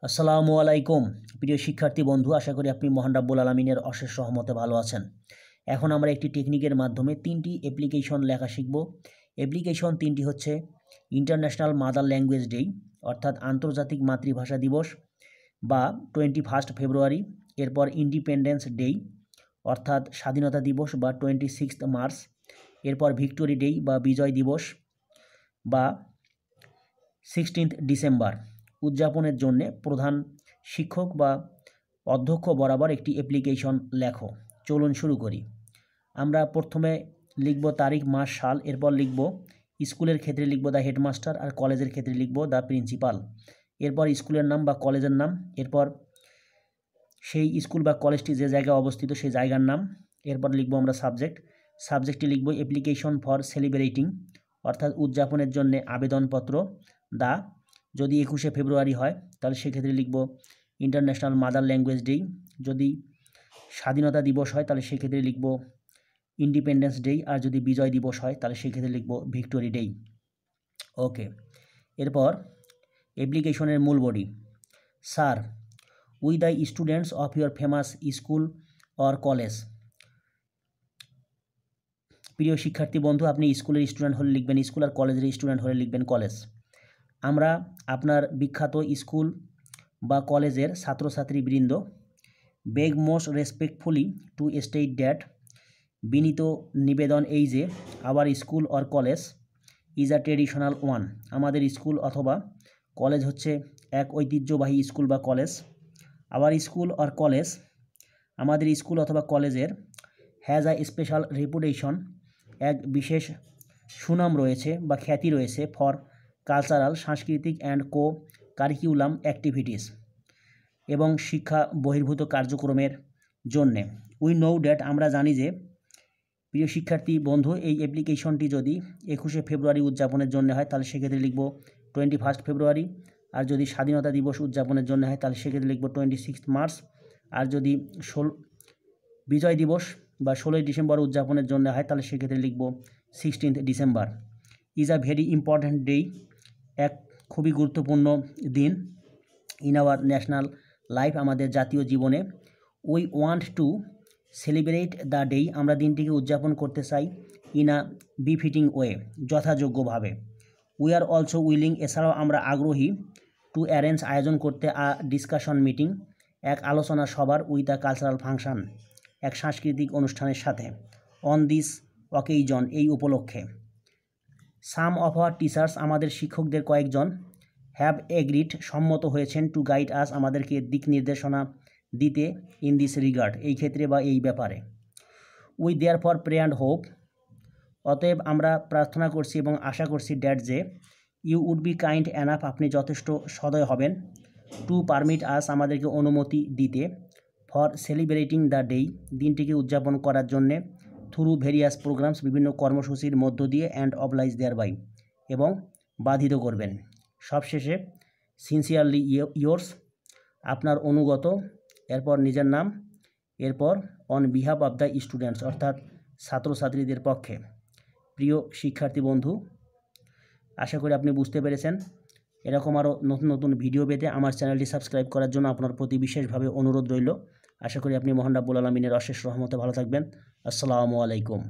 আসসালামু আলাইকুম প্রিয় শিক্ষার্থী বন্ধু, আশা করি আপনি মহান রাব্বুল আলামিনের অশেষ রহমতে ভালো আছেন। এখন আমরা একটি টেকনিকের মাধ্যমে তিনটি অ্যাপ্লিকেশন লেখা শিখব। অ্যাপ্লিকেশন তিনটি হচ্ছে ইন্টারন্যাশনাল মাদার ল্যাঙ্গুয়েজ ডে অর্থাৎ আন্তর্জাতিক মাতৃভাষা দিবস বা 21 ফেব্রুয়ারি, এরপর ইন্ডিপেন্ডেন্স ডে অর্থাৎ স্বাধীনতা দিবস বা 26 মার্চ, এরপর ভিক্টোরি ডে বা বিজয় দিবস বা 16 ডিসেম্বর উদযাপনের জন্য প্রধান শিক্ষক বা অধ্যক্ষ বরাবর একটি অ্যাপ্লিকেশন লেখো। চলুন শুরু করি। আমরা প্রথমে লিখব তারিখ, মাস, সাল, এরপর লিখব স্কুলের ক্ষেত্রে লিখব দ্য হেডমাস্টার আর কলেজের ক্ষেত্রে লিখব দ্য প্রিন্সিপাল। এরপর স্কুলের নাম বা কলেজের নাম, এরপর সেই স্কুল বা কলেজটি যে জায়গায় অবস্থিত সেই জায়গার নাম, এরপর লিখব আমরা সাবজেক্টটি লিখব অ্যাপ্লিকেশন ফর সেলিব্রেটিং অর্থাৎ উদযাপনের জন্য আবেদনপত্র। দা যদি 21 ফেব্রুয়ারি হয় তাহলে সেক্ষেত্রে লিখব ইন্টারন্যাশনাল মাদার ল্যাঙ্গুয়েজ ডে। যদি স্বাধীনতা দিবস হয় তাহলে সেক্ষেত্রে লিখব ইন্ডিপেন্ডেন্স ডে, আর যদি বিজয় দিবস হয় তাহলে সেক্ষেত্রে লিখব ভিক্টোরি ডে। ওকে, এরপর অ্যাপ্লিকেশনের মূল body. Sir, we the students of your famous school or college. প্রিয় শিক্ষার্থী বন্ধু, আপনি স্কুলের স্টুডেন্ট হলে লিখবেন স্কুল, আর কলেজের স্টুডেন্ট হলে লিখবেন কলেজ। আমরা আপনার বিখ্যাত স্কুল বা কলেজের ছাত্রছাত্রীবৃন্দ beg most respectfully to state that, বিনীত নিবেদন এই যে our school or college is a traditional one, আমাদের স্কুল অথবা কলেজ হচ্ছে এক ঐতিহ্যবাহী স্কুল বা college. Our school or college, আমাদের স্কুল অথবা কলেজের হ্যাজ আ স্পেশাল রেপুটেশন, এক বিশেষ সুনাম রয়েছে বা খ্যাতি রয়েছে ফর কালচারাল, সাংস্কৃতিক অ্যান্ড কো কারিকুলাম অ্যাক্টিভিটিস, এবং শিক্ষা বহির্ভূত কার্যক্রমের জন্যে। উই নো ড্যাট, আমরা জানি যে। প্রিয় শিক্ষার্থী বন্ধু, এই অ্যাপ্লিকেশনটি যদি 21 ফেব্রুয়ারি উদযাপনের জন্য হয় তাহলে সেক্ষেত্রে লিখব 21 ফেব্রুয়ারি, আর যদি স্বাধীনতা দিবস উদযাপনের জন্য হয় তাহলে সেক্ষেত্রে লিখব 26 মার্চ, আর যদি বিজয় দিবস বা 16 ডিসেম্বর উদযাপনের জন্য হয় তাহলে সেক্ষেত্রে লিখব 16 December. Is a very important day, এক খুবই গুরুত্বপূর্ণ দিন। ইন আওয়ার ন্যাশনাল লাইফ, আমাদের জাতীয় জীবনে। We want to celebrate the day, আমরা দিনটিকে উদযাপন করতে চাই ইন আ বিফিটিং ওয়ে, যথাযোগ্যভাবে। উই আর অলসো উইলিং, এছাড়াও আমরা আগ্রহী, টু অ্যারেঞ্জ, আয়োজন করতে, আ ডিসকাশন মিটিং, এক আলোচনা সভার, উইথ আ কালচারাল ফাংশন, এক সাংস্কৃতিক অনুষ্ঠানের সাথে, অন দিস অকেইজন, এই উপলক্ষে। সাম অফ আওয়ার টিচার্স, আমাদের শিক্ষকদের কয়েকজন, হ্যাভ এগ্রিড, সম্মত হয়েছেন, টু গাইড আস, আমাদেরকে দিক নির্দেশনা দিতে, ইন দিস রিগার্ড, এই ক্ষেত্রে বা এই ব্যাপারে। We therefore pray and hope, অতএব আমরা প্রার্থনা করছি এবং আশা করছি, ড্যাট যে, you would be kind enough, আপনি যথেষ্ট সদয় হবেন, টু পারমিট আস, আমাদেরকে অনুমতি দিতে, ফর সেলিব্রেটিং দ্য ডে, দিনটিকে উদযাপন করার জন্যে, থ্রু ভেরিয়াস প্রোগ্রামস, বিভিন্ন কর্মসূচির মধ্য দিয়ে, অ্যান্ড অবলাইজ দেয়ার বাই, এবং বাধিত করবেন। সবশেষে সিনসিয়ারলি ইয়োর্স, আপনার অনুগত, এরপর নিজের নাম, এরপর on behalf of the students, অর্থাৎ ছাত্রছাত্রীদের পক্ষে। প্রিয় শিক্ষার্থী বন্ধু, আশা করি আপনি বুঝতে পেরেছেন। এরকম আরও নতুন নতুন ভিডিও পেতে আমার চ্যানেলটি সাবস্ক্রাইব করার জন্য আপনার প্রতি বিশেষভাবে অনুরোধ রইল। আশা করি আপনি মহান রাব্বুল আলামিনের অশেষ রহমতে ভালো থাকবেন। আসসালামু আলাইকুম।